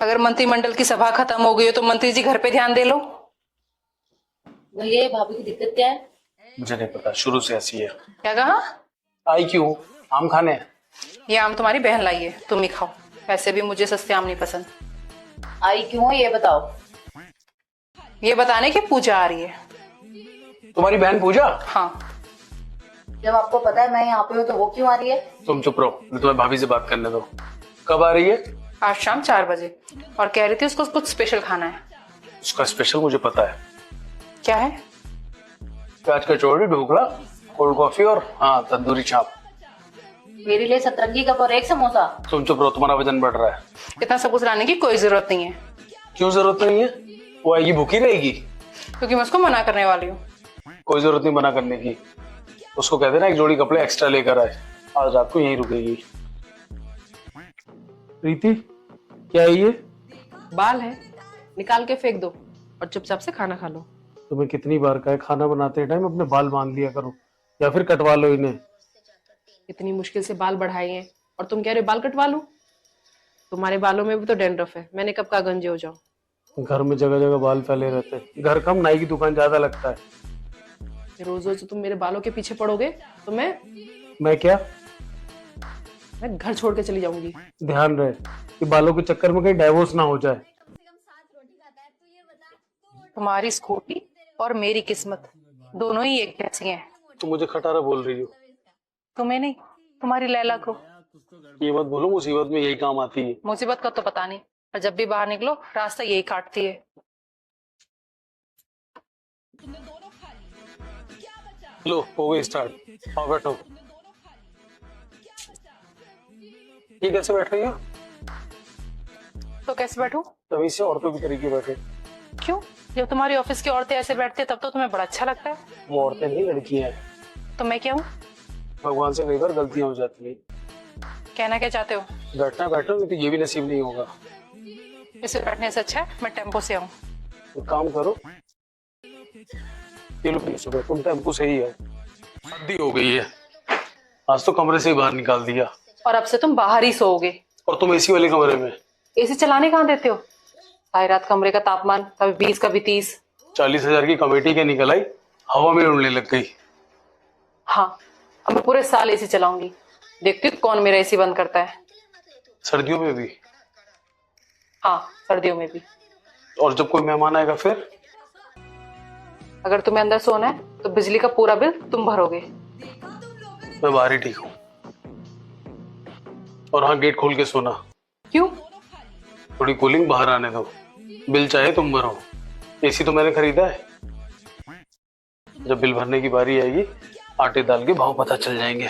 अगर मंत्रिमंडल की सभा खत्म हो गई हो तो मंत्री जी घर पे ध्यान दे लो। भैया भाभी की दिक्कत क्या है? मुझे नहीं पता, शुरू से ऐसी है। क्या कहा? आई क्यों? आम खाने? ये आम तुम्हारी बहन लाई है, तुम ही खाओ। वैसे भी मुझे सस्ते आम नहीं पसंद। आई क्यों है ये बताओ। ये बताने की पूजा आ रही है। तुम्हारी बहन पूजा? हाँ। जब आपको पता है मैं यहाँ पे हूँ तो वो क्यों आ रही है? तुम चुप रहो, मैं तुम्हें भाभी से बात करने दो। कब आ रही है? आज शाम 4 बजे। और कह रही थी उसको कुछ स्पेशल खाना है। उसका स्पेशल मुझे पता है। क्या है? प्याज कचौड़ी, ढोकला, कोल्ड कॉफी और हाँ तंदूरी चाप। मेरे लिए सतरंगी कप और एक समोसा। तुम चुप रहो, तुम्हारा वजन बढ़ रहा है। इतना सब कुछ लाने की कोई जरूरत नहीं है। क्यों जरूरत नहीं है? वो आएगी भूखी रहेगी। क्योंकि मैं उसको मना करने वाली हूँ। कोई जरूरत नहीं मना करने की। उसको कहते ना एक जोड़ी कपड़े एक्स्ट्रा लेकर आए, आज रात को यहीं रुकेगी। प्रीति, क्या है ये? बाल है, निकाल के फेंक दो और चुपचाप से खाना खा लो। तुम्हें कितनी बार कहा है खाना बनाते टाइम अपने बाल बांध लिया करो, या फिर कटवा लो इन्हें। इतनी मुश्किल से बाल बढ़ाए हैं और तुम कह रहे हो बाल कटवा लो। तुम्हारे बालों में भी तो डैंड्रफ है, मैंने कब का गंजे हो जाऊं। घर में जगह जगह बाल फैले रहते हैं, घर कम नाई की दुकान ज्यादा लगता है। रोज रोज तुम मेरे बालों के पीछे पड़ोगे तो मैं क्या? मैं घर छोड़ के चली जाऊंगी। ध्यान रहे कि बालों के चक्कर में कहीं डाइवोर्स ना हो जाए। तुम्हारी स्कूटी और मेरी किस्मत दोनों ही एक जैसी हैं। तुम मुझे खटारा बोल रही हो। तुम्हें नहीं, तुम्हारी लैला को। ये मत बोलो, मुसीबत में यही काम आती है। मुसीबत का तो पता नहीं, पर जब भी बाहर निकलो रास्ता यही काटती है। लो हो गई स्टार्ट, आओ बैठो। ये कैसे बैठ रही हो? तो कैसे बैठूं? तभी से औरतों की तरीके बैठे। क्यों? जब तुम्हारी ऑफिस की औरतें ऐसे बैठती है तब तो तुम्हें बड़ा अच्छा लगता है। वो औरतें नहीं, लड़कियां हैं। तो मैं क्या हूँ? भगवान से कई बार गलतियां हो जाती है। कहना क्या चाहते हो? बैठना बैठो, नहीं तो ये भी नसीब नहीं होगा। इसे बैठने से अच्छा है मैं टेम्पो से आऊँ। तो काम करो, ये लो प्लीज, तुम टेम्पो से ही है। हद्दी हो गई है, आज तो कमरे से ही बाहर निकाल दिया। और अब से तुम बाहर ही सोओगे। और तुम एसी वाले कमरे में। एसी चलाने कहाँ देते हो? सारी रात कमरे का तापमान कभी 20 कभी 30। 40,000 की कमेटी के निकल आई, हवा में उड़ने लग गई। हाँ, अब मैं पूरे साल एसी चलाऊंगी। देखती हूँ कौन मेरा एसी बंद करता है। सर्दियों में भी? हाँ, सर्दियों में भी। और जब कोई मेहमान आएगा फिर? अगर तुम्हें अंदर सोना है तो बिजली का पूरा बिल तुम भरोगे। मैं बाहर ही ठीक हूँ। और हाँ, गेट खोल के सोना। क्यों? थोड़ी कूलिंग बाहर आने दो, बिल चाहे तुम भरो, एसी तो मैंने खरीदा है। जब बिल भरने की बारी आएगी आटे दाल के भाव पता चल जाएंगे।